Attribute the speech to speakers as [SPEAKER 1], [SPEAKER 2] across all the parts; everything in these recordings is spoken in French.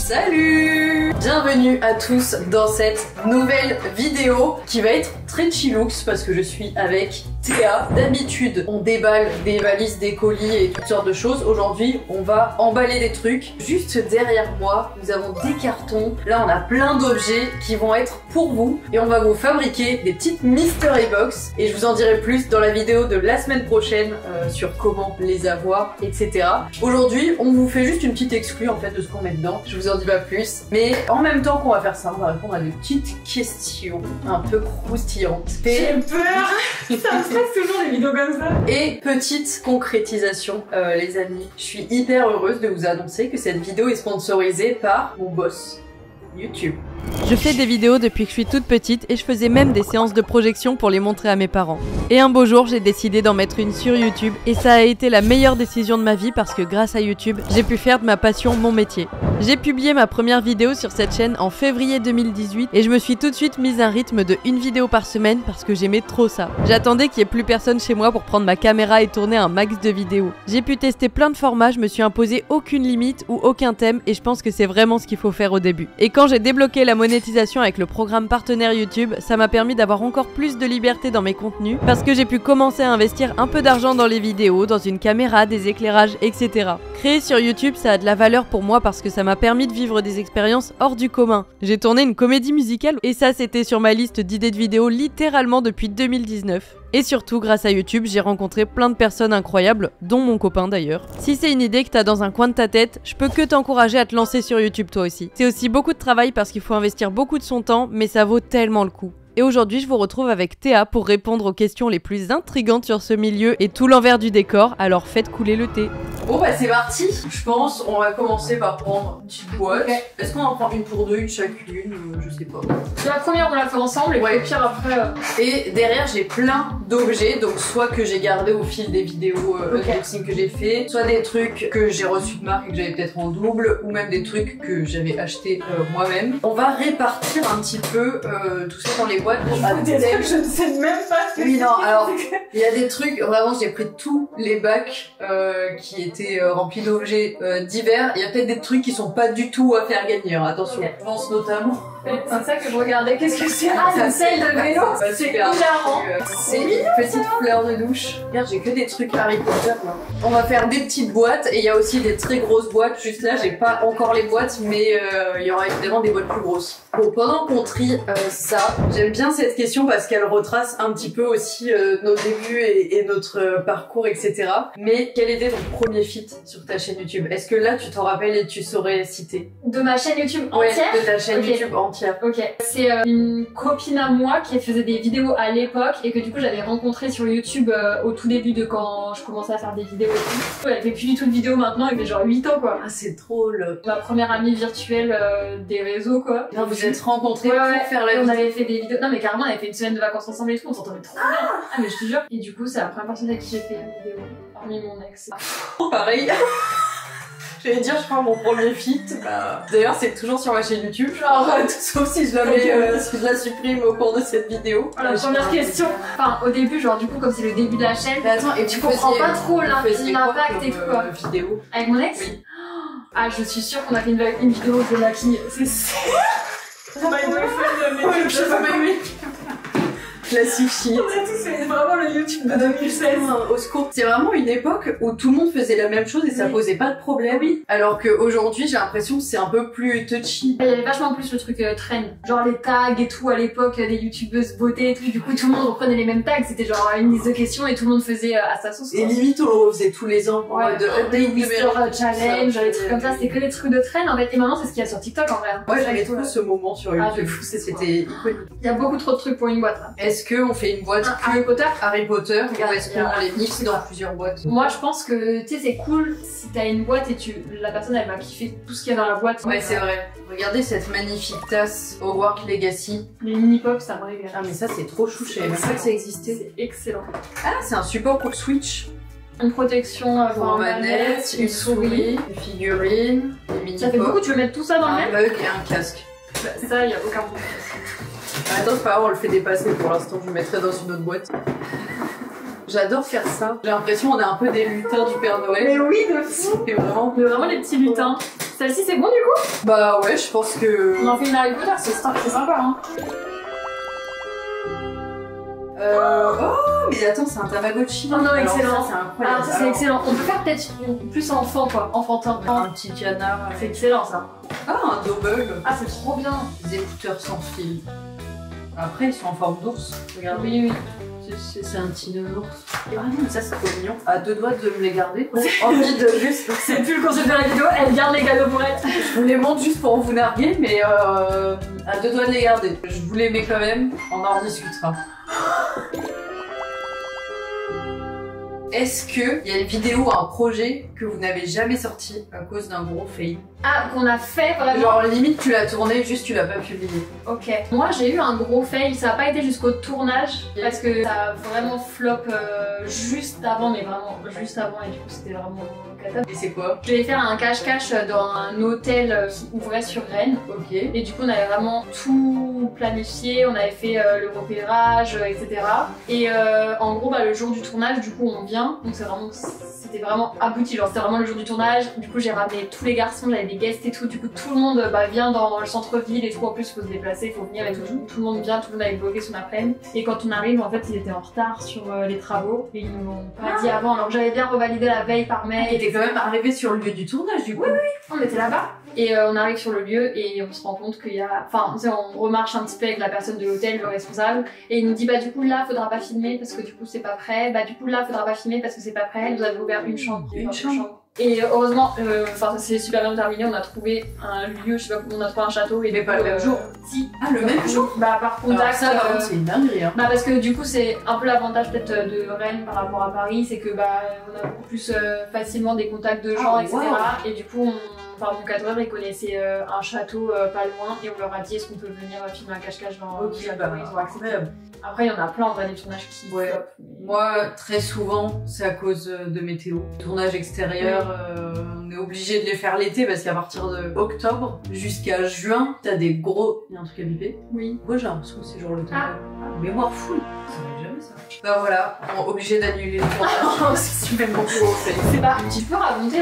[SPEAKER 1] Salut! Bienvenue à tous dans cette nouvelle vidéo qui va être très chillux parce que je suis avec Théa. D'habitude, on déballe des valises, des colis et toutes sortes de choses. Aujourd'hui, on va emballer des trucs. Juste derrière moi, nous avons des cartons. Là, on a plein d'objets qui vont être pour vous et on va vous fabriquer des petites mystery box. Et je vous en dirai plus dans la vidéo de la semaine prochaine sur comment les avoir, etc. Aujourd'hui, on vous fait juste une petite exclue en fait de ce qu'on met dedans. Je vous en dis pas plus. Mais en même temps qu'on va faire ça, on va répondre à des petites questions un peu croustillantes.
[SPEAKER 2] J'ai peur. Ça me stresse toujours les vidéos comme ça.
[SPEAKER 1] Et petite concrétisation, les amis. Je suis hyper heureuse de vous annoncer que cette vidéo est sponsorisée par mon boss, YouTube.
[SPEAKER 3] Je fais des vidéos depuis que je suis toute petite et je faisais même des séances de projection pour les montrer à mes parents. Et un beau jour, j'ai décidé d'en mettre une sur YouTube et ça a été la meilleure décision de ma vie parce que grâce à YouTube, j'ai pu faire de ma passion mon métier. J'ai publié ma première vidéo sur cette chaîne en février 2018 et je me suis tout de suite mise un rythme de une vidéo par semaine parce que j'aimais trop ça. J'attendais qu'il y ait plus personne chez moi pour prendre ma caméra et tourner un max de vidéos. J'ai pu tester plein de formats, je me suis imposé aucune limite ou aucun thème et je pense que c'est vraiment ce qu'il faut faire au début. Et quand j'ai débloqué la monétisation avec le programme partenaire YouTube, ça m'a permis d'avoir encore plus de liberté dans mes contenus parce que j'ai pu commencer à investir un peu d'argent dans les vidéos, dans une caméra, des éclairages, etc. Créer sur YouTube, ça a de la valeur pour moi parce que ça m'a permis de vivre des expériences hors du commun. J'ai tourné une comédie musicale et ça c'était sur ma liste d'idées de vidéos littéralement depuis 2019. Et surtout, grâce à YouTube, j'ai rencontré plein de personnes incroyables, dont mon copain d'ailleurs. Si c'est une idée que t'as dans un coin de ta tête, je peux que t'encourager à te lancer sur YouTube toi aussi. C'est aussi beaucoup de travail parce qu'il faut investir beaucoup de son temps, mais ça vaut tellement le coup. Et aujourd'hui, je vous retrouve avec Théa pour répondre aux questions les plus intrigantes sur ce milieu et tout l'envers du décor, alors faites couler le thé.
[SPEAKER 1] Bon bah c'est parti. Je pense on va commencer par prendre une petite boîte. Okay. Est-ce qu'on en prend une pour deux, une chacune, je sais pas.
[SPEAKER 2] La première on la fait ensemble et ouais. Au pire après...
[SPEAKER 1] Et derrière j'ai plein d'objets, donc soit que j'ai gardé au fil des vidéos unboxing que j'ai fait, soit des trucs que j'ai reçus de marque et que j'avais peut-être en double, ou même des trucs que j'avais acheté moi-même. On va répartir un petit peu tout ça dans les boîtes.
[SPEAKER 2] Des trucs, je ne sais même pas ce que
[SPEAKER 1] oui, non, alors il y a des trucs, vraiment j'ai pris tous les bacs qui étaient remplis d'objets divers. Il y a peut-être des trucs qui sont pas du tout à faire gagner, hein. Attention. Okay. Je pense notamment...
[SPEAKER 2] C'est ça que je regardais, qu'est-ce que c'est? Ah, une selle de vélo. C'est hilarant.
[SPEAKER 1] C'est une petite fleur de douche. Regarde, j'ai que des trucs Harry Potter là. On va faire des petites boîtes et il y a aussi des très grosses boîtes. Juste là, j'ai pas encore les boîtes, mais il y aura évidemment des boîtes plus grosses. Bon, pendant qu'on trie ça, j'aime bien cette question parce qu'elle retrace un petit peu aussi nos débuts et notre parcours, etc. Mais quel était ton premier feat sur ta chaîne YouTube? Est-ce que là, tu t'en rappelles et tu saurais citer?
[SPEAKER 2] De ma chaîne YouTube entière?
[SPEAKER 1] Ouais, de ta chaîne YouTube entière.
[SPEAKER 2] Ok, c'est une copine à moi qui faisait des vidéos à l'époque et que du coup j'avais rencontré sur YouTube au tout début de quand je commençais à faire des vidéos et tout. Elle fait plus du tout de vidéos maintenant, elle fait genre 8 ans quoi.
[SPEAKER 1] Ah c'est drôle.
[SPEAKER 2] Ma première amie virtuelle des réseaux quoi.
[SPEAKER 1] Non, vous êtes rencontrés pour faire la vidéo.
[SPEAKER 2] On avait fait des vidéos, non mais carrément on avait fait une semaine de vacances ensemble et tout, on s'entendait trop bien. Ah mais je te jure. Et du coup c'est la première personne avec qui j'ai fait une vidéo, parmi mon ex.
[SPEAKER 1] Pareil. J'allais dire, je crois, mon premier feat. Bah... D'ailleurs, c'est toujours sur ma chaîne YouTube. Genre, sauf si je la mets, si je la supprime au cours de cette vidéo.
[SPEAKER 2] La première question. Enfin, au début, genre, du coup, comme c'est le début de la chaîne.
[SPEAKER 1] Mais attends, et
[SPEAKER 2] tu comprends pas trop l'impact et tout quoi.
[SPEAKER 1] Vidéo.
[SPEAKER 2] Avec mon ex? Oui. Ah, je suis sûre qu'on a fait une vidéo de maquille. C'est ça.
[SPEAKER 1] Classique shit.
[SPEAKER 2] C'est vraiment le YouTube de 2016.
[SPEAKER 1] Au secours. C'est vraiment une époque où tout le monde faisait la même chose et ça posait pas de problème. Oui. Alors qu'aujourd'hui, j'ai l'impression que c'est un peu plus touchy.
[SPEAKER 2] Il y avait vachement plus le truc trend. Genre les tags et tout à l'époque, des youtubeuses beauté et tout. Du coup, tout le monde reprenait les mêmes tags. C'était genre une liste de questions et tout le monde faisait à sa sauce.
[SPEAKER 1] Et limite, on le refaisait tous les ans.
[SPEAKER 2] Ouais, de update, challenge, des trucs comme ça. C'était que des trucs de trend en fait. Et maintenant, c'est ce qu'il y a sur TikTok en vrai.
[SPEAKER 1] Moi, j'avais trop ce moment sur YouTube. C'était iconique.
[SPEAKER 2] Il y a beaucoup trop de trucs pour une boîte là.
[SPEAKER 1] Est-ce qu'on fait une boîte que
[SPEAKER 2] Harry Potter
[SPEAKER 1] ou est-ce qu'on les mixe dans plusieurs boîtes?
[SPEAKER 2] Moi je pense que tu sais c'est cool si t'as une boîte et la personne elle va kiffer tout ce qu'il y a dans la boîte.
[SPEAKER 1] Ouais c'est vrai. Regardez cette magnifique tasse Hogwarts Legacy.
[SPEAKER 2] Les mini pop ça me régale.
[SPEAKER 1] Ah mais ça c'est trop chou, je savais même pas que ça existait.
[SPEAKER 2] C'est excellent.
[SPEAKER 1] Ah c'est un support pour Switch.
[SPEAKER 2] Une protection pour
[SPEAKER 1] manette, une souris, une figurine, des mini pop.
[SPEAKER 2] Ça fait beaucoup, tu veux mettre tout ça dans le même?
[SPEAKER 1] Un mug et un casque.
[SPEAKER 2] Bah, ça y a aucun problème.
[SPEAKER 1] Attends, c'est pas grave, on le fait dépasser pour l'instant, je le mettrai dans une autre boîte. J'adore faire ça. J'ai l'impression qu'on est un peu des lutins du Père Noël.
[SPEAKER 2] Mais oui, de fou.
[SPEAKER 1] C'est vraiment...
[SPEAKER 2] Vraiment les petits lutins. Celle-ci c'est bon du coup?
[SPEAKER 1] Bah ouais, je pense que...
[SPEAKER 2] On en fait une Harry Potter, c'est sympa hein.
[SPEAKER 1] Oh, mais attends, c'est un Tamagotchi.
[SPEAKER 2] Oh non,
[SPEAKER 1] Alors
[SPEAKER 2] excellent.
[SPEAKER 1] ça, c'est incroyable.
[SPEAKER 2] Alors ça c'est excellent. On peut faire peut-être plus enfant quoi, enfantin.
[SPEAKER 1] Un petit canard.
[SPEAKER 2] C'est excellent ça.
[SPEAKER 1] Ah, un double.
[SPEAKER 2] Ah c'est trop bien.
[SPEAKER 1] Des écouteurs sans fil. Après, ils sont en forme d'ours. Regarde.
[SPEAKER 2] Oui.
[SPEAKER 1] C'est un petit ours. Ah non, mais ça c'est trop mignon. À deux doigts de me les garder. Envie de juste.
[SPEAKER 2] C'est plus le concept de la vidéo, elle garde les cadeaux pour elle.
[SPEAKER 1] Je vous les montre juste pour vous narguer, mais à deux doigts de les garder. Je vous les mets quand même, on en rediscutera. Est-ce qu'il y a une vidéo, un projet que vous n'avez jamais sorti à cause d'un gros fail?
[SPEAKER 2] Ah, qu'on a fait vraiment.
[SPEAKER 1] Genre limite tu l'as tourné, juste tu l'as pas publié.
[SPEAKER 2] Ok. Moi j'ai eu un gros fail, ça a pas été jusqu'au tournage parce que ça a vraiment flop juste avant, mais vraiment juste avant et du coup c'était vraiment catastrophe.
[SPEAKER 1] Et c'est quoi?
[SPEAKER 2] Je devais faire un cache-cache dans un hôtel qui ouvrait sur Rennes.
[SPEAKER 1] Ok.
[SPEAKER 2] Et du coup on avait vraiment tout planifié, on avait fait le repérage, etc. Et en gros le jour du tournage du coup on vient, donc c'était vraiment abouti, genre c'était vraiment le jour du tournage. Du coup j'ai ramené tous les garçons, j'avais des guests et tout, du coup tout le monde vient dans le centre-ville et tout, en plus il faut se déplacer, il faut venir et tout, tout le monde vient, tout le monde avait bloqué son après-midi. Et quand on arrive en fait ils étaient en retard sur les travaux et ils nous l'ont pas dit avant, alors que j'avais bien revalidé la veille par mail.
[SPEAKER 1] T'étais quand même arrivé sur le lieu du tournage du coup?
[SPEAKER 2] Oui, on était là-bas. Et on arrive sur le lieu et on se rend compte qu'il y a... Enfin, on remarche un petit peu avec la personne de l'hôtel, le responsable, et il nous dit du coup là faudra pas filmer parce que du coup c'est pas prêt, du coup là faudra pas filmer parce que c'est pas prêt, nous avons ouvert une chambre.
[SPEAKER 1] Une chambre.
[SPEAKER 2] Et heureusement, ça s'est super bien terminé, on a trouvé un lieu, je sais pas comment, on a trouvé un château et...
[SPEAKER 1] Mais pas le même jour?
[SPEAKER 2] Si.
[SPEAKER 1] Ah, le même jour?
[SPEAKER 2] Par contact...
[SPEAKER 1] Alors ça par contre c'est une dinguerie hein.
[SPEAKER 2] Parce que du coup c'est un peu l'avantage peut-être de Rennes par rapport à Paris, c'est que on a beaucoup plus facilement des contacts de gens, etc.
[SPEAKER 1] Wow.
[SPEAKER 2] Et du coup mon cadreur il connaissait un château pas loin et on leur a dit est-ce qu'on peut venir filmer un cache-cache dans le château, ils ont accepté. Après il y en a plein en vrai des tournages qui flopent.
[SPEAKER 1] Moi très souvent c'est à cause de météo. Tournage extérieur, on est obligé de les faire l'été parce qu'à partir de octobre jusqu'à juin t'as des gros... Il y a un truc à biper?
[SPEAKER 2] Oui.
[SPEAKER 1] Moi j'ai l'impression que c'est genre le temps. Mémoire full. Ça va jamais ça. Bah voilà, on est obligé d'annuler le tournage. C'est super bon pour
[SPEAKER 2] C'est pas... Tu peux raconter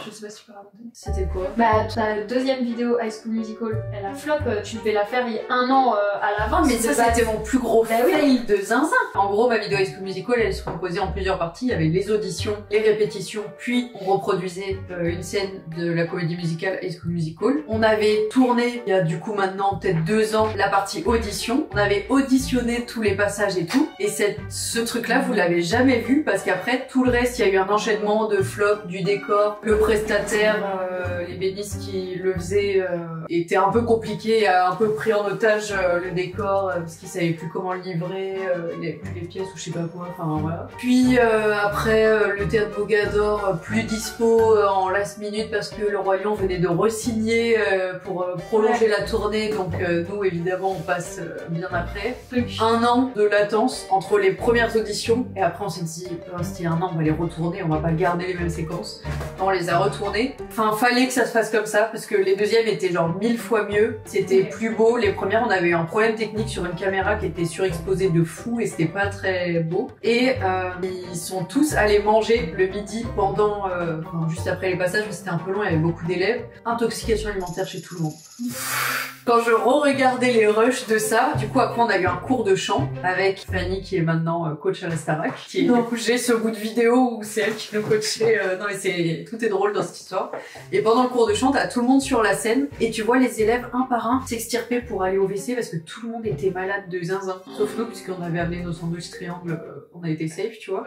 [SPEAKER 2] je sais pas si tu peux raconter.
[SPEAKER 1] C'était quoi?
[SPEAKER 2] Ta deuxième vidéo High School Musical, elle a flop, tu devais la faire il y a un an à l'avance.
[SPEAKER 1] Mais ça c'était mon plus gros fail de zinzin. En gros ma vidéo High School Musical elle se composait en plusieurs parties. Il y avait les auditions, les répétitions, puis on reproduisait une scène de la comédie musicale High School Musical. On avait tourné il y a du coup maintenant peut-être 2 ans la partie audition. On avait auditionné tous les passages et tout. Et ce truc là vous l'avez jamais vu parce qu'après tout le reste il y a eu un enchaînement de flops, du décor, le prestataire, les bénisses qui le faisaient était un peu compliqué, a un peu pris en otage le décor parce qu'il savait plus comment le livrer, il avait plus les pièces ou je sais pas quoi, enfin voilà. Puis après le théâtre Bogador plus dispo en last minute parce que le Roi Lion venait de re-signer pour prolonger la tournée, donc nous évidemment on passe bien après. 1 an de latence entre les premières auditions et après on s'est dit c'était 1 an, on va les retourner, on va pas garder les mêmes séquences. On les a retournés. Enfin, fallait que ça se fasse comme ça parce que les deuxièmes étaient genre 1000 fois mieux. C'était plus beau. Les premières, on avait eu un problème technique sur une caméra qui était surexposée de fou et c'était pas très beau. Et ils sont tous allés manger le midi pendant, juste après les passages, mais c'était un peu long, il y avait beaucoup d'élèves. Intoxication alimentaire chez tout le monde. Quand je re-regardais les rushs de ça, du coup après on a eu un cours de chant avec Fanny qui est maintenant coach à l'Estarac, qui du coup j'ai ce bout de vidéo où c'est elle qui nous coachait. Non mais tout est drôle dans cette histoire. Et pendant le cours de chant, t'as tout le monde sur la scène et tu vois les élèves un par un s'extirper pour aller au WC parce que tout le monde était malade de zinzin. Sauf nous puisqu'on avait amené nos sandwichs triangles, on a été safe, tu vois.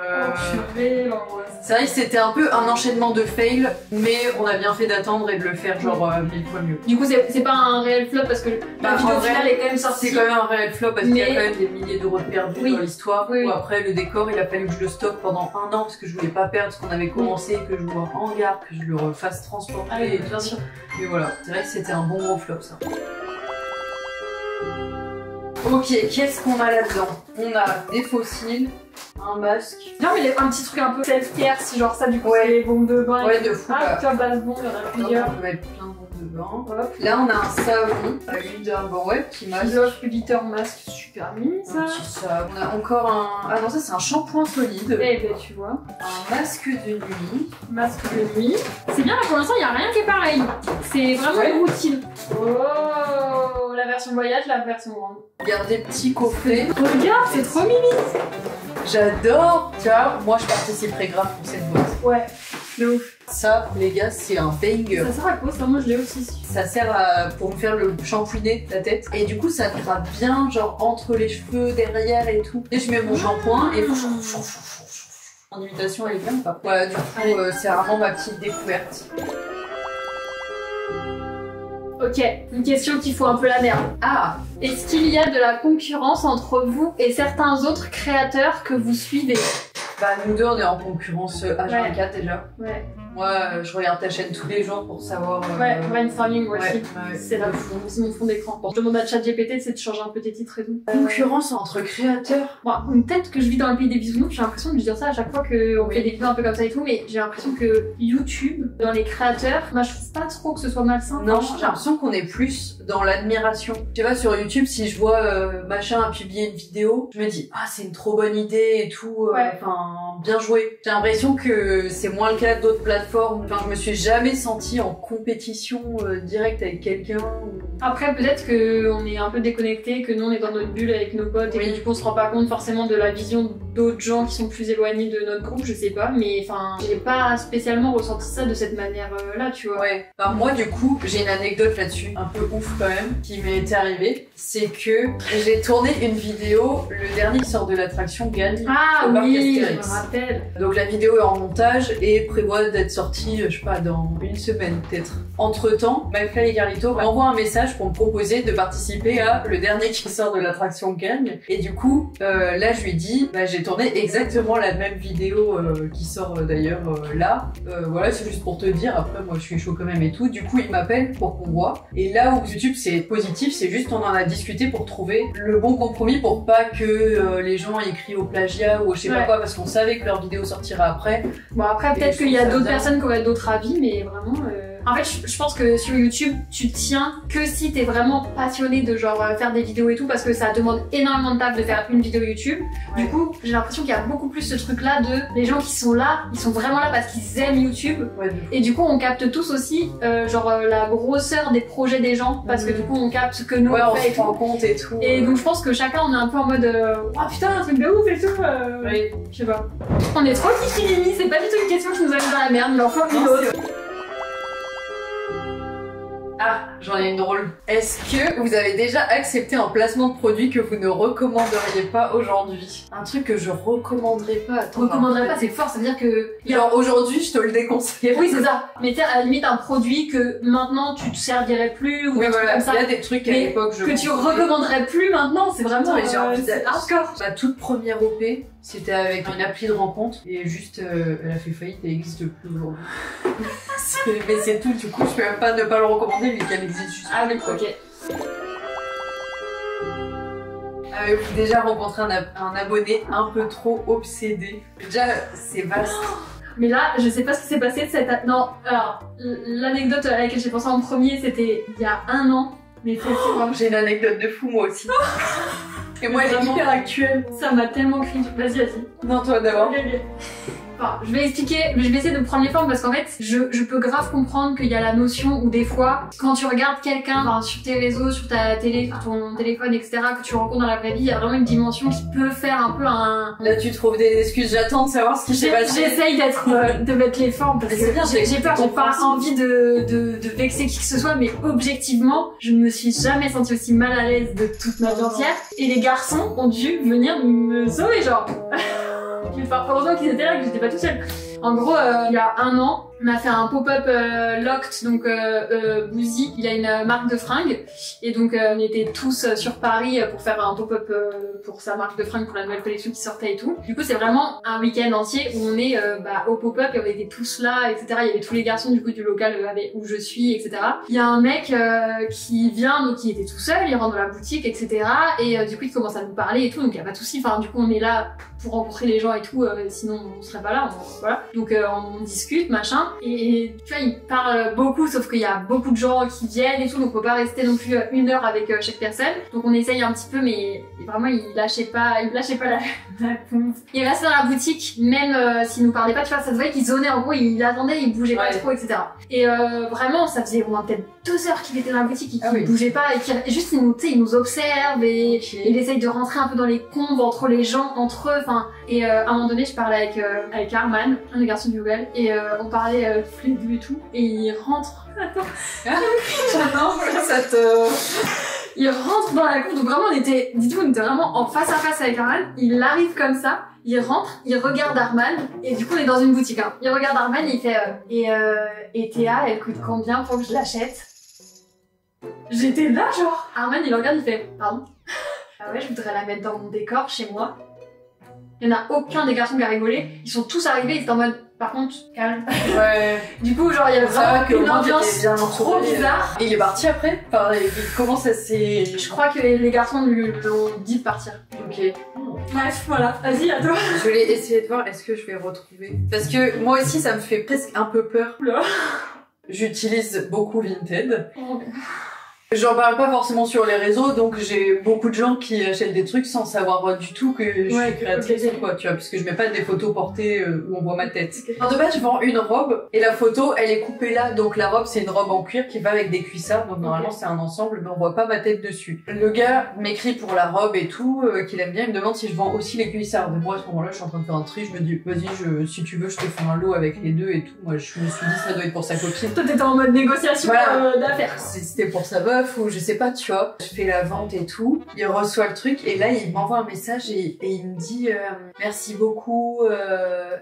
[SPEAKER 1] C'est vrai que c'était un peu un enchaînement de fails, mais on a bien fait d'attendre et de le faire genre 1000 fois mieux.
[SPEAKER 2] Du coup c'est pas un réel flop parce que la vidéo finale est quand même sortie.
[SPEAKER 1] C'est quand même un réel flop parce qu'il y a quand même des milliers d'euros de perdus dans l'histoire.
[SPEAKER 2] Oui.
[SPEAKER 1] Après le décor, il a fallu que je le stocke pendant 1 an parce que je voulais pas perdre ce qu'on avait commencé, que je le hangar, que je le refasse transporter.
[SPEAKER 2] Ah oui, bien sûr.
[SPEAKER 1] Mais voilà, c'est vrai que c'était un bon gros flop ça. Ok, qu'est-ce qu'on a là-dedans? On a des fossiles, Un masque.
[SPEAKER 2] Non, mais un petit truc un peu self-care, si genre ça, du coup, c'est les bombes de bain.
[SPEAKER 1] Ouais, de fou.
[SPEAKER 2] Ah, tu vois, base bombe, il y en a plusieurs.
[SPEAKER 1] On peut mettre plein de bombes de bain.
[SPEAKER 2] Hop.
[SPEAKER 1] Là, on a un savon à l'huile d'argan, ouais, qui masque.
[SPEAKER 2] Love glitter masque, super mini ça.
[SPEAKER 1] Un petit savon. On a encore un. Ah non, ça c'est un shampoing solide.
[SPEAKER 2] Eh ben, tu vois.
[SPEAKER 1] Un masque de nuit.
[SPEAKER 2] Masque de nuit. C'est bien, là pour l'instant, il n'y a rien qui est pareil. C'est vraiment une routine. Oh, la version voyage, la version grande.
[SPEAKER 1] Regarde des petits coffrets.
[SPEAKER 2] Regarde, c'est trop mimi.
[SPEAKER 1] J'adore. Tu vois, moi je participerai grave pour cette boîte.
[SPEAKER 2] Ouais, de ouf.
[SPEAKER 1] Ça, les gars, c'est un banger.
[SPEAKER 2] Ça sert à quoi ça? Moi, je l'ai aussi.
[SPEAKER 1] Ça sert pour me faire le shampouiner la tête. Et du coup, ça gratte bien, genre entre les cheveux, derrière et tout. Et je mets mon shampoing et en imitation, elle est bien ou pas? Voilà, du coup, c'est vraiment ma petite découverte.
[SPEAKER 2] Ok, une question qui fout un peu la merde.
[SPEAKER 1] Ah,
[SPEAKER 2] Est-ce qu'il y a de la concurrence entre vous et certains autres créateurs que vous suivez?
[SPEAKER 1] bah nous deux, on est en concurrence H24 déjà.
[SPEAKER 2] Ouais.
[SPEAKER 1] Moi, je regarde ta chaîne tous les jours pour savoir.
[SPEAKER 2] Ouais, brainstorming moi aussi.
[SPEAKER 1] ouais.
[SPEAKER 2] C'est la fou, c'est mon fond d'écran. Je demande à ChatGPT de changer un peu tes titres et tout.
[SPEAKER 1] Concurrence entre créateurs.
[SPEAKER 2] Bon, peut-être que je vis dans le pays des bisounours, j'ai l'impression de dire ça à chaque fois qu'on fait des vidéos un peu comme ça et tout, mais j'ai l'impression que YouTube, dans les créateurs, moi je trouve pas trop que ce soit malsain.
[SPEAKER 1] Non, j'ai l'impression qu'on est plus dans l'admiration. Tu vois, sur YouTube, si je vois machin a publié une vidéo, je me dis ah c'est une trop bonne idée et tout. Enfin, bien joué. J'ai l'impression que c'est moins le cas d'autres plateformes. Enfin, je me suis jamais sentie en compétition directe avec quelqu'un.
[SPEAKER 2] Après, peut-être qu'on est un peu déconnecté, que nous on est dans notre bulle avec nos potes et que du coup on se rend pas compte forcément de la vision d'autres gens qui sont plus éloignés de notre groupe, je sais pas, mais enfin, j'ai pas spécialement ressenti ça de cette manière-là, tu vois.
[SPEAKER 1] Ouais. Bah, moi, du coup, j'ai une anecdote là-dessus, un peu ouf quand même, qui m'est arrivée. C'est que j'ai tourné une vidéo, le dernier qui sort de l'attraction gagne.
[SPEAKER 2] Ah
[SPEAKER 1] au parc
[SPEAKER 2] oui, je
[SPEAKER 1] Astérix.
[SPEAKER 2] me rappelle.
[SPEAKER 1] Donc la vidéo est en montage et prévoit d'être sortie, je sais pas, dans une semaine peut-être. Entre-temps, McFly et Carlito m'envoient un message pour me proposer de participer à le dernier qui sort de l'attraction gagne. Et du coup, là je lui dis, bah j'ai tourné exactement la même vidéo qui sort d'ailleurs là. Voilà, c'est juste pour te dire, après moi je suis chaud quand même et tout. Du coup il m'appelle pour qu'on voit. Et là où YouTube c'est positif, c'est juste on en a discuté pour trouver le bon compromis pour pas que les gens écrivent au plagiat ou je sais pas quoi, parce qu'on savait que leur vidéo sortira après.
[SPEAKER 2] Bon après peut-être qu'il y a d'autres personnes qui auraient d'autres avis, mais vraiment... En fait, je pense que sur YouTube, tu tiens que si t'es vraiment passionné de genre faire des vidéos et tout, parce que ça demande énormément de taf de faire une vidéo YouTube.
[SPEAKER 1] Ouais.
[SPEAKER 2] Du coup, j'ai l'impression qu'il y a beaucoup plus ce truc-là de les gens qui sont là, ils sont vraiment là parce qu'ils aiment YouTube.
[SPEAKER 1] Ouais,
[SPEAKER 2] et du coup, on capte tous aussi la grosseur des projets des gens, parce que du coup, on capte ce que nous on fait
[SPEAKER 1] on se rend compte et tout.
[SPEAKER 2] Et donc, je pense que chacun, on est un peu en mode oh putain, un truc de ouf et tout.
[SPEAKER 1] Oui.
[SPEAKER 2] Je sais pas. On est trop kiki, c'est pas du tout une question qui nous a mis dans la merde, il en faut une autre.
[SPEAKER 1] Ah, j'en ai une drôle. Est-ce que vous avez déjà accepté un placement de produit que vous ne recommanderiez pas aujourd'hui? Un truc que je recommanderais pas. Attends,
[SPEAKER 2] Recommanderais pas, c'est fort, ça veut dire que...
[SPEAKER 1] Genre aujourd'hui, je te le déconseille.
[SPEAKER 2] Oui, c'est ça. Mais tu sais, à la limite, un produit que maintenant tu te servirais plus ou
[SPEAKER 1] Oui,
[SPEAKER 2] des trucs
[SPEAKER 1] voilà,
[SPEAKER 2] comme ça.
[SPEAKER 1] il y a des trucs à
[SPEAKER 2] Mais
[SPEAKER 1] l'époque
[SPEAKER 2] que tu recommanderais plus maintenant, c'est vraiment c'est hardcore.
[SPEAKER 1] Ma toute première OP, c'était avec une appli de rencontre et juste elle a fait faillite et n'existe plus aujourd'hui. Mais c'est tout, du coup je peux même pas ne pas le recommander vu qu'elle existe juste.
[SPEAKER 2] Ah oui, ok.
[SPEAKER 1] Avez-vous déjà rencontré un abonné un peu trop obsédé? Déjà c'est vaste.
[SPEAKER 2] Mais là, je sais pas ce qui s'est passé de cette... Non, alors, l'anecdote à laquelle j'ai pensé en premier, c'était il y a 1 an. Mais c'est vraiment...
[SPEAKER 1] J'ai une anecdote de fou moi aussi. Et moi elle est
[SPEAKER 2] Vraiment.
[SPEAKER 1] hyper actuelle.
[SPEAKER 2] Ça m'a tellement cringe. Vas-y.
[SPEAKER 1] Non, toi d'abord.
[SPEAKER 2] Enfin, je vais expliquer, je vais essayer de prendre les formes parce qu'en fait, je peux grave comprendre qu'il y a la notion où des fois, quand tu regardes quelqu'un sur tes réseaux, sur ta télé, sur ton téléphone, etc., que tu rencontres dans la vraie vie, il y a vraiment une dimension qui peut faire un peu un...
[SPEAKER 1] Là tu trouves des excuses, j'attends de savoir ce qui s'est passé.
[SPEAKER 2] J'essaye de mettre les formes parce que
[SPEAKER 1] c'est bien,
[SPEAKER 2] j'ai peur, j'ai pas envie de vexer qui que ce soit, mais objectivement, je me suis jamais sentie aussi mal à l'aise de toute ma vie entière. Et les garçons ont dû venir me sauver, genre. Enfin, heureusement qu'ils étaient là, que j'étais pas toute seule. En gros, il y a 1 an, On a fait un pop-up Locked, donc Bouzy, il a une marque de fringues. Et donc on était tous sur Paris pour faire un pop-up pour sa marque de fringues, pour la nouvelle collection qui sortait et tout. Du coup c'est vraiment un week-end entier où on est au pop-up et on était tous là, etc. Il y avait tous les garçons du coup du local où je suis, etc. Il y a un mec qui vient, donc il était tout seul, il rentre dans la boutique, etc. Et du coup il commence à nous parler et tout, donc il y a pas de souci. Enfin du coup on est là pour rencontrer les gens et tout, sinon on serait pas là, voilà. Donc on discute, machin, et tu vois, il parle beaucoup, sauf qu'il y a beaucoup de gens qui viennent et tout, donc on peut pas rester non plus 1 heure avec chaque personne. Donc on essaye un petit peu, mais vraiment il lâchait pas la pompe. Il restait dans la boutique, même s'il nous parlait pas, tu vois, ça se voyait qu'il zonait, en gros, il attendait, il bougeait pas trop, etc. Et vraiment, ça faisait au moins peut-être 2 heures qu'il était dans la boutique et qu'il bougeait pas, et qu'il juste il nous observe et il essaye de rentrer un peu dans les combes entre les gens, entre eux, enfin. Et à un moment donné, je parlais avec Arman, un des garçons du Google, et on parlait tous les deux et tout, et il rentre. Attends. Il rentre dans la cour, donc vraiment on était vraiment en face à face avec Arman. Il arrive comme ça, il rentre, il regarde Arman, et du coup on est dans une boutique, hein. Il regarde Arman et il fait et Théa, elle coûte combien pour que je l'achète? J'étais là genre. Arman il regarde, il fait pardon. Ah ouais, je voudrais la mettre dans mon décor chez moi. Il y en a aucun des garçons qui a rigolé. Ils sont tous arrivés, ils étaient en mode, par contre, calme. Ouais. Du coup, genre, il y avait vraiment une ambiance trop bizarre.
[SPEAKER 1] Et il est parti après? Enfin, comment ça s'est...
[SPEAKER 2] Je crois que les garçons lui ont dit de partir.
[SPEAKER 1] Ok.
[SPEAKER 2] Bref, voilà. Vas-y, à toi.
[SPEAKER 1] Je vais essayer de voir, est-ce que je vais retrouver... Parce que moi aussi, ça me fait presque un peu peur.
[SPEAKER 2] Oula.
[SPEAKER 1] J'utilise beaucoup Vinted. J'en parle pas forcément sur les réseaux, donc j'ai beaucoup de gens qui achètent des trucs sans savoir du tout que je suis créatrice ou quoi, tu vois, parce que je mets pas des photos portées où on voit ma tête. Alors de base, je vends une robe, et la photo, elle est coupée là, donc la robe, c'est une robe en cuir qui va avec des cuissards, donc normalement c'est un ensemble, mais on voit pas ma tête dessus. Le gars m'écrit pour la robe et tout, qu'il aime bien, il me demande si je vends aussi les cuissards. Mais moi, à ce moment-là, je suis en train de faire un tri, je me dis, vas-y, si tu veux, je te fais un lot avec les deux et tout. Moi, je me suis dit, ça doit être pour sa copine.
[SPEAKER 2] Toi, t'étais en mode négociation d'affaires.
[SPEAKER 1] C'était pour sa meuf, ou je sais pas, tu vois. Je fais la vente et tout, il reçoit le truc, et là, il m'envoie un message et il me dit, merci beaucoup,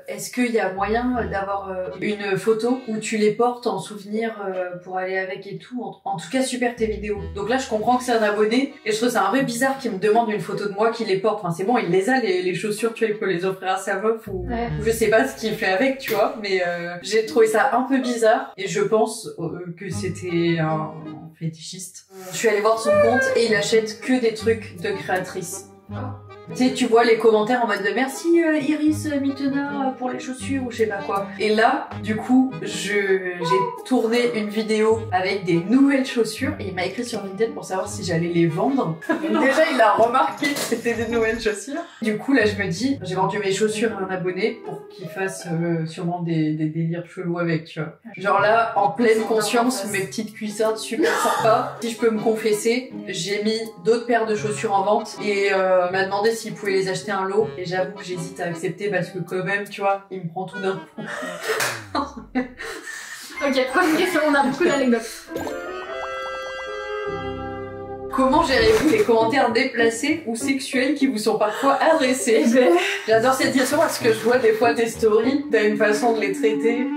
[SPEAKER 1] est-ce qu'il y a moyen d'avoir une photo où tu les portes en souvenir pour aller avec et tout. En tout cas, super tes vidéos. Donc là, je comprends que c'est un abonné, et je trouve ça un peu bizarre qu'il me demande une photo de moi qui les porte. Enfin, c'est bon, il les a, les chaussures, tu vois, il peut les offrir à sa meuf, ou je sais pas ce qu'il fait avec, tu vois, mais j'ai trouvé ça un peu bizarre, et je pense que c'était un fétichiste. Je suis allée voir son compte, et il achète que des trucs de créatrices. Tu sais, tu vois les commentaires en mode de merci Iris Mittenard pour les chaussures ou je sais pas quoi. Et là, du coup, j'ai tourné une vidéo avec des nouvelles chaussures et il m'a écrit sur Vinted pour savoir si j'allais les vendre. Donc déjà, il a remarqué que c'était des nouvelles chaussures. Du coup, là, je me dis, j'ai vendu mes chaussures à un abonné pour qu'il fasse sûrement des délires chelous avec, tu vois. Genre là, en pleine conscience, mes petites cuissardes super sympas. Si je peux me confesser, j'ai mis d'autres paires de chaussures en vente et m'a demandé s'il pouvait les acheter un lot, et j'avoue que j'hésite à accepter parce que quand même, tu vois, il me prend tout d'un coup.
[SPEAKER 2] Ok, prochaine question, on a beaucoup d'anecdotes.
[SPEAKER 1] Comment gérez-vous les commentaires déplacés ou sexuels qui vous sont parfois adressés? J'adore cette question parce que je vois des fois tes stories, t'as une façon de les traiter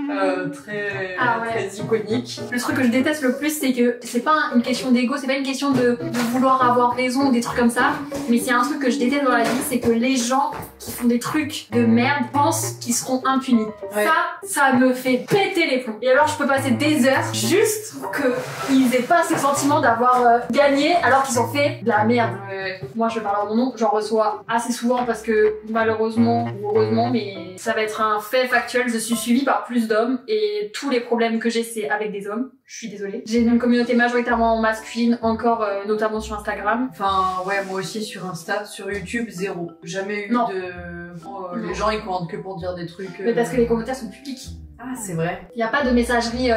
[SPEAKER 1] très iconique.
[SPEAKER 2] Le truc que je déteste le plus, c'est que c'est pas une question d'ego, c'est pas une question de vouloir avoir raison ou des trucs comme ça, mais c'est un truc que je déteste dans la vie, c'est que les gens qui font des trucs de merde pensent qu'ils seront impunis. Ça me fait péter les plombs. Et alors je peux passer des heures juste qu'ils aient pas ce sentiment d'avoir gagné alors qu'ils ont fait de la merde. Moi je parle en mon nom, j'en reçois assez souvent parce que malheureusement ou heureusement, mais ça va être un fait factuel, je suis suivie par plus d'hommes et tous les problèmes que j'ai c'est avec des hommes. Je suis désolée. J'ai une communauté majoritairement masculine encore, notamment sur Instagram.
[SPEAKER 1] Enfin ouais, moi aussi sur Insta, sur YouTube zéro. Jamais eu de... les gens ils commentent que pour dire des trucs...
[SPEAKER 2] Mais parce que les commentaires sont publics.
[SPEAKER 1] Ah, c'est vrai.
[SPEAKER 2] Il y a pas de messagerie,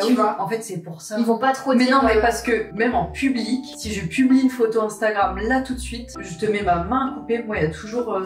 [SPEAKER 2] tu vois.
[SPEAKER 1] En fait, c'est pour ça.
[SPEAKER 2] Ils vont pas trop
[SPEAKER 1] dire...
[SPEAKER 2] Mais non,
[SPEAKER 1] mais parce que même en public, si je publie une photo Instagram là tout de suite, je te mets ma main coupée. Moi, il y a toujours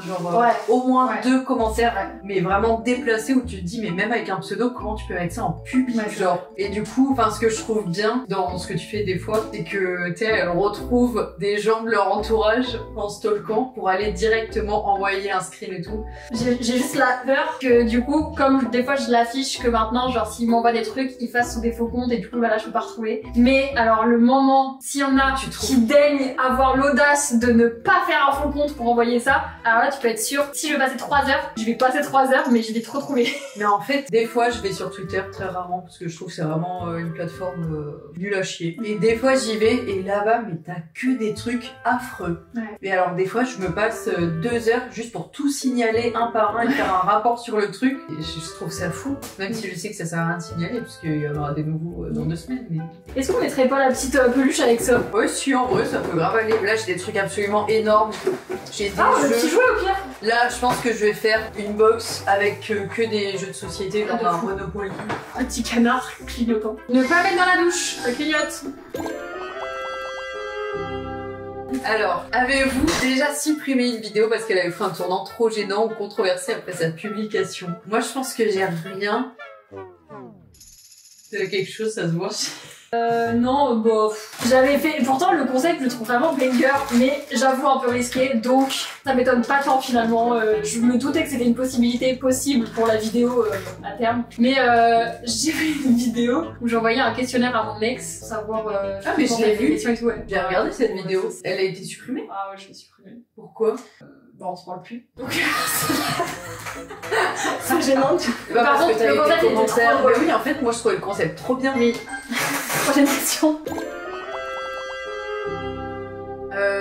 [SPEAKER 1] au moins 2 commentaires, mais vraiment déplacés où tu te dis, mais même avec un pseudo, comment tu peux mettre ça en public, genre. Et du coup, enfin, ce que je trouve bien dans ce que tu fais des fois, c'est que, tu sais, elle retrouve des gens de leur entourage en stalkant pour aller directement envoyer un screen et tout.
[SPEAKER 2] J'ai juste la peur que, du coup, comme des fois je l'affiche s'affiche que maintenant, genre s'il m'envoie des trucs, il fasse sous des faux comptes et du coup, là, je peux pas retrouver. Mais alors, le moment, s'il y en a qui daignent avoir l'audace de ne pas faire un faux compte pour envoyer ça, alors là, tu peux être sûr, si je vais passer 3 heures, je vais passer 3 heures, mais je vais te retrouver.
[SPEAKER 1] Mais en fait, des fois, je vais sur Twitter très rarement parce que je trouve que c'est vraiment une plateforme nulle à chier. Et des fois, j'y vais et là-bas, mais t'as que des trucs affreux.
[SPEAKER 2] Ouais.
[SPEAKER 1] Et alors, des fois, je me passe 2 heures juste pour tout signaler un par un et faire un rapport sur le truc. Et je trouve ça fou, même si je sais que ça sert à rien de signaler parce qu'il y en aura des nouveaux dans 2 semaines. Mais...
[SPEAKER 2] Est-ce qu'on mettrait pas la petite peluche avec ça?
[SPEAKER 1] Ouais, si, en vrai, ça peut grave aller. Là, j'ai des trucs absolument énormes. J'ai des
[SPEAKER 2] le petit
[SPEAKER 1] jeux.
[SPEAKER 2] jouet au pire.
[SPEAKER 1] Là, je pense que je vais faire une box avec que des jeux de société dans un Monopoly.
[SPEAKER 2] Un petit canard clignotant. Ne pas mettre dans la douche, ça clignote.
[SPEAKER 1] Alors, avez-vous déjà supprimé une vidéo parce qu'elle avait fait un tournant trop gênant ou controversé après sa publication? Moi, je pense que j'ai rien. C'est quelque chose, ça se voit.
[SPEAKER 2] Non, bah, j'avais fait, pourtant le concept je le trouve vraiment banger, mais j'avoue un peu risqué, donc ça m'étonne pas tant finalement. Je me doutais que c'était une possibilité possible pour la vidéo à terme, mais j'ai fait une vidéo où j'envoyais un questionnaire à mon ex pour savoir
[SPEAKER 1] ah mais je l'ai vu,
[SPEAKER 2] et tout, ouais.
[SPEAKER 1] J'ai regardé cette vidéo, elle a été supprimée.
[SPEAKER 2] Ah ouais, je l'ai supprimée.
[SPEAKER 1] Pourquoi?
[SPEAKER 2] Bah on se parle plus. Donc c'est gênant.
[SPEAKER 1] Bah,
[SPEAKER 2] Par contre, le concept était trop drôle.
[SPEAKER 1] Oui, en fait, moi je trouvais le concept trop bien.
[SPEAKER 2] Oui. Prochaine question.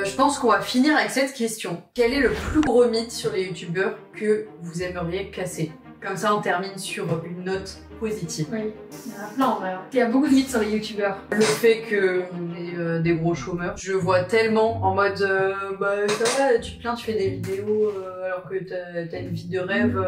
[SPEAKER 1] Je pense qu'on va finir avec cette question. Quel est le plus gros mythe sur les youtubeurs que vous aimeriez casser? Comme ça, on termine sur une note positive.
[SPEAKER 2] Oui, il y en a plein en vrai. Il y a beaucoup de mythes sur les youtubeurs.
[SPEAKER 1] Le fait qu'on est des gros chômeurs, je vois tellement en mode bah ça va, tu te plains, tu fais des vidéos alors que t'as une vie de rêve.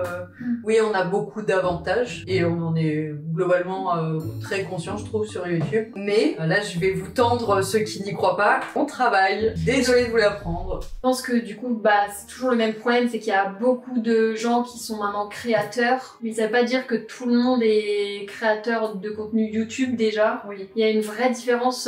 [SPEAKER 1] Oui, on a beaucoup d'avantages et on en est globalement très conscient, je trouve, sur YouTube. Mais là, je vais vous tendre ceux qui n'y croient pas. On travaille. Désolée de vous l'apprendre.
[SPEAKER 2] Je pense que du coup, bah c'est toujours le même problème, c'est qu'il y a beaucoup de gens qui sont maintenant créateurs, mais ça veut pas dire que tout le monde est créateur de contenu YouTube déjà.
[SPEAKER 1] Oui.
[SPEAKER 2] Il y a une vraie différence,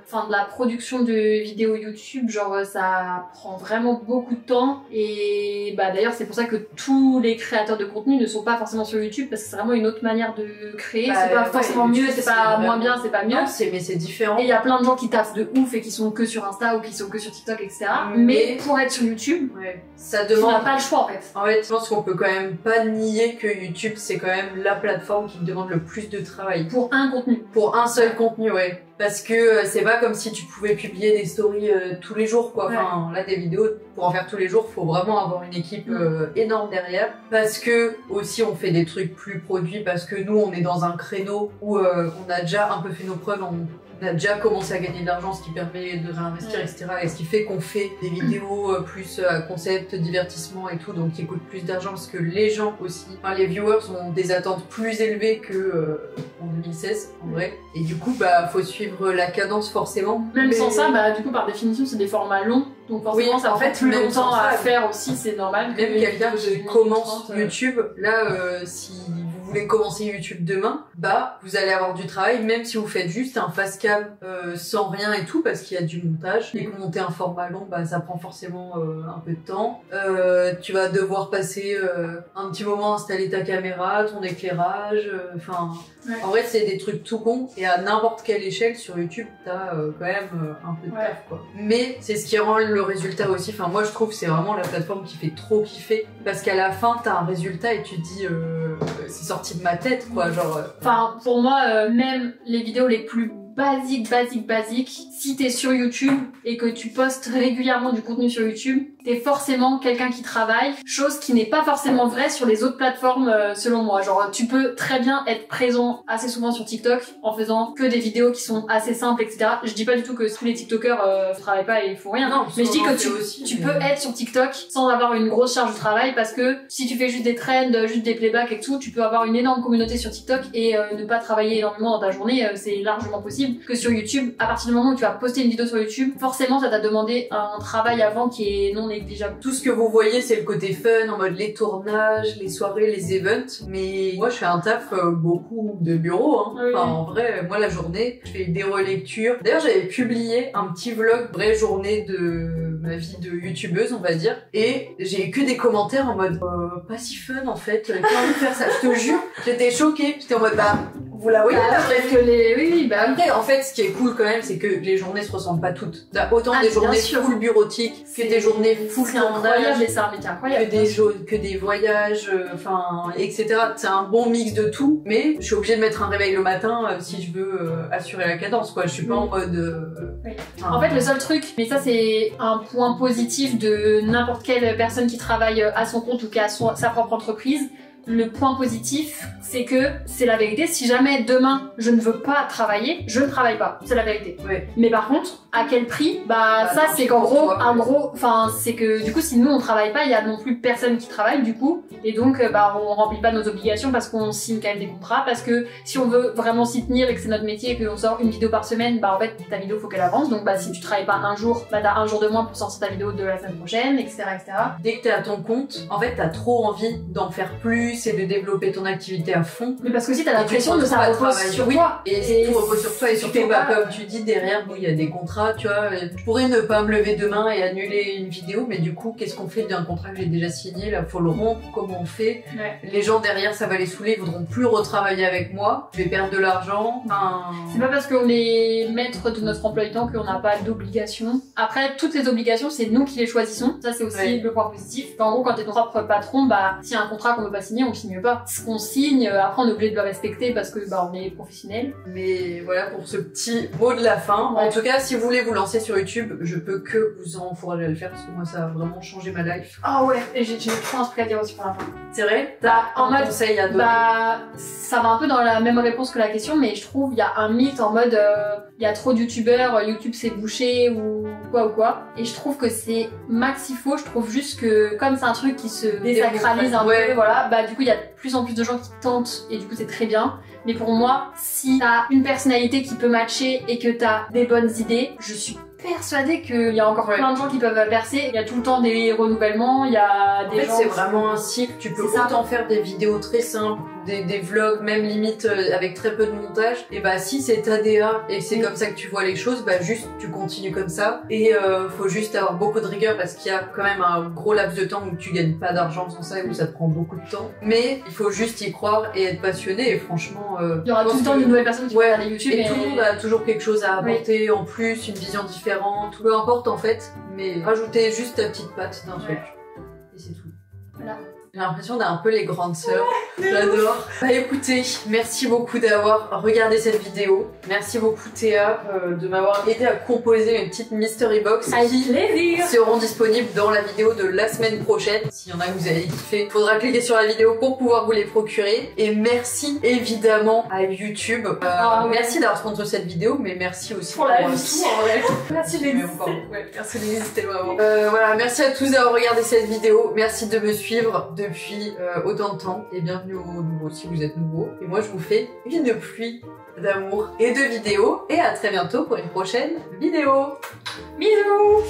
[SPEAKER 2] enfin de la production de vidéos YouTube, genre ça prend vraiment beaucoup de temps et bah d'ailleurs c'est pour ça que tous les créateurs de contenu ne sont pas forcément sur YouTube parce que c'est vraiment une autre manière de créer.
[SPEAKER 1] Bah,
[SPEAKER 2] c'est pas forcément mieux, c'est pas moins bien, c'est pas mieux.
[SPEAKER 1] Non, mais c'est différent.
[SPEAKER 2] Et il y a plein de gens qui taffent de ouf et qui sont que sur Insta ou qui sont que sur TikTok, etc. Mais pour être sur YouTube,
[SPEAKER 1] ça
[SPEAKER 2] tu
[SPEAKER 1] demande.
[SPEAKER 2] n'as pas le choix en fait.
[SPEAKER 1] En fait, je pense qu'on peut quand même pas nier que YouTube c'est quand même la plateforme qui demande le plus de travail.
[SPEAKER 2] Pour un contenu.
[SPEAKER 1] Pour un seul contenu, ouais. Parce que c'est pas comme si tu pouvais publier des stories tous les jours, quoi. Enfin, là, des vidéos, pour en faire tous les jours, faut vraiment avoir une équipe énorme derrière. Parce que, aussi, on fait des trucs plus produits, parce que nous, on est dans un créneau où on a déjà un peu fait nos preuves, on a déjà commencé à gagner de l'argent, ce qui permet de réinvestir, etc. Et ce qui fait qu'on fait des vidéos plus à concept, divertissement et tout, donc qui coûtent plus d'argent, parce que les gens aussi, enfin, les viewers ont des attentes plus élevées que en 2016, en vrai. Et du coup, bah, faut suivre la cadence forcément.
[SPEAKER 2] Même sans ça, bah du coup par définition c'est des formats longs, donc forcément ça prend plus longtemps à faire aussi, c'est normal.
[SPEAKER 1] Même quelqu'un qui commence YouTube, là si vous voulez commencer YouTube demain, bah vous allez avoir du travail, même si vous faites juste un fast cam sans rien et tout, parce qu'il y a du montage. Et que monter un format long, bah ça prend forcément un peu de temps. Tu vas devoir passer un petit moment à installer ta caméra, ton éclairage, enfin... En vrai, c'est des trucs tout cons et à n'importe quelle échelle sur YouTube, t'as quand même un peu de taf, quoi. Mais c'est ce qui rend le résultat aussi. Enfin, moi, je trouve que c'est vraiment la plateforme qui fait trop kiffer parce qu'à la fin, t'as un résultat et tu te dis c'est sorti de ma tête, quoi. Genre.
[SPEAKER 2] Enfin, pour moi, même les vidéos les plus basique, si t'es sur YouTube et que tu postes régulièrement du contenu sur YouTube, t'es forcément quelqu'un qui travaille, chose qui n'est pas forcément vraie sur les autres plateformes selon moi. Genre tu peux très bien être présent assez souvent sur TikTok en faisant que des vidéos qui sont assez simples, etc. Je dis pas du tout que tous les TikTokers travaillent pas et ils font rien,
[SPEAKER 1] non,
[SPEAKER 2] mais je dis que tu peux être sur TikTok sans avoir une grosse charge de travail parce que si tu fais juste des trends, juste des playbacks et tout, tu peux avoir une énorme communauté sur TikTok et ne pas travailler énormément dans ta journée, c'est largement possible. Que sur YouTube, à partir du moment où tu vas poster une vidéo sur YouTube, forcément ça t'a demandé un travail avant qui est non négligeable.
[SPEAKER 1] Tout ce que vous voyez, c'est le côté fun, en mode les tournages, les soirées, les events. Mais moi, je fais un taf beaucoup de bureau. Hein.
[SPEAKER 2] Oui.
[SPEAKER 1] Enfin, en vrai, moi, la journée, je fais des relectures. D'ailleurs, j'avais publié un petit vlog, vraie journée de ma vie de youtubeuse, on va dire. Et j'ai eu que des commentaires en mode pas si fun, en fait. Qui a envie de faire ça? Je te jure, j'étais choquée. J'étais en mode, bah, vous la voyez
[SPEAKER 2] Bah, peut-être que les... Oui, bah...
[SPEAKER 1] Après, en fait, ce qui est cool quand même, c'est que les journées se ressemblent pas toutes. T'as autant des
[SPEAKER 2] bien
[SPEAKER 1] journées
[SPEAKER 2] sûr.
[SPEAKER 1] full bureautiques que des journées full
[SPEAKER 2] C'est incroyable, et c'est un métier incroyable.
[SPEAKER 1] que des voyages, enfin, etc. C'est un bon mix de tout, mais je suis obligée de mettre un réveil le matin si je veux assurer la cadence, quoi. Je suis pas en mode...
[SPEAKER 2] Oui. En fait, le seul truc, mais ça c'est un point positif de n'importe quelle personne qui travaille à son compte ou qui a sa propre entreprise, le point positif, c'est que c'est la vérité. Si jamais demain je ne veux pas travailler, je ne travaille pas. C'est la vérité.
[SPEAKER 1] Ouais.
[SPEAKER 2] Mais par contre, à quel prix? Bah ça c'est qu'en gros, enfin c'est que du coup si nous on travaille pas, il y a non plus personne qui travaille du coup, et donc bah on remplit pas nos obligations parce qu'on signe quand même des contrats, parce que si on veut vraiment s'y tenir et que c'est notre métier et qu'on sort une vidéo par semaine, bah en fait ta vidéo faut qu'elle avance. Donc bah si tu travailles pas un jour, bah t'as un jour de moins pour sortir ta vidéo de la semaine prochaine, etc.
[SPEAKER 1] Dès que t'es à ton compte, en fait t'as trop envie d'en faire plus et de développer ton activité à fond.
[SPEAKER 2] Mais parce que si t'as l'impression que ça repose sur toi.
[SPEAKER 1] Et tout repose sur toi, et surtout bah, comme tu dis, derrière nous il y a des contrats, tu vois. Je pourrais ne pas me lever demain et annuler une vidéo, mais du coup qu'est-ce qu'on fait d'un contrat que j'ai déjà signé? Là faut le rompre, comment on fait?
[SPEAKER 2] Ouais.
[SPEAKER 1] Les gens derrière ça va les saouler, ils voudront plus retravailler avec moi, je vais perdre de l'argent. Enfin...
[SPEAKER 2] C'est pas parce qu'on est maître de notre emploi du temps qu'on n'a pas d'obligations. Après, toutes les obligations, c'est nous qui les choisissons. Ça, c'est aussi le point positif. En gros, quand t'es ton propre patron, bah, s'il y a un contrat qu'on veut pas signer, on signe pas. Ce qu'on signe, après, on est obligé de le respecter parce que, bah, on est professionnel.
[SPEAKER 1] Mais voilà pour ce petit mot de la fin. En tout cas, si vous voulez vous lancer sur YouTube, je peux que vous encourager à le faire parce que moi, ça a vraiment changé ma life.
[SPEAKER 2] Ah ouais, et j'ai trop un truc à dire aussi pour la fin.
[SPEAKER 1] C'est vrai?
[SPEAKER 2] Bah, en mode,
[SPEAKER 1] conseil à donner?
[SPEAKER 2] bah, ça va un peu dans la même réponse que la question, mais je trouve il y a un mythe en mode il y a trop de youtubeurs, YouTube c'est bouché ou quoi. Et je trouve que c'est maxi faux. Je trouve juste que comme c'est un truc qui se désacralise un peu, voilà, bah du coup il y a de plus en plus de gens qui tentent et du coup c'est très bien. Mais pour moi, si t'as une personnalité qui peut matcher et que t'as des bonnes idées, je suis persuadée qu'il y a encore plein de gens qui peuvent percer. Il y a tout le temps des renouvellements, il y a des gens...
[SPEAKER 1] En fait, c'est vraiment un cycle. Tu peux autant faire des vidéos très simples, des vlogs, même limite avec très peu de montage. Et bah si c'est ta DA et c'est comme ça que tu vois les choses, bah juste tu continues comme ça. Et faut juste avoir beaucoup de rigueur parce qu'il y a quand même un gros laps de temps où tu gagnes pas d'argent sans ça et où ça te prend beaucoup de temps. Mais il faut juste y croire et être passionné. Et franchement,
[SPEAKER 2] il y aura tout le temps de nouvelles personnes qui vont regarder YouTube.
[SPEAKER 1] Et tout le monde a toujours quelque chose à apporter en plus, une vision différente. Peu importe en fait, mais rajoutez juste ta petite patte d'un truc. Et c'est tout.
[SPEAKER 2] Voilà.
[SPEAKER 1] J'ai l'impression d'être un peu les grandes sœurs. J'adore. Bah écoutez, merci beaucoup d'avoir regardé cette vidéo. Merci beaucoup Théa de m'avoir aidé à composer une petite mystery box qui seront disponibles dans la vidéo de la semaine prochaine. S'il y en a que vous avez kiffé, il faudra cliquer sur la vidéo pour pouvoir vous les procurer. Et merci évidemment à YouTube. Merci d'avoir sponsorisé cette vidéo, mais merci aussi
[SPEAKER 2] pour la vie.
[SPEAKER 1] Merci les merci les c'était vraiment. Voilà, merci à tous d'avoir regardé cette vidéo. Merci de me suivre depuis autant de temps et bienvenue aux nouveaux si vous êtes nouveaux. Et moi je vous fais une pluie d'amour et de vidéos et à très bientôt pour une prochaine vidéo.
[SPEAKER 2] Bisous.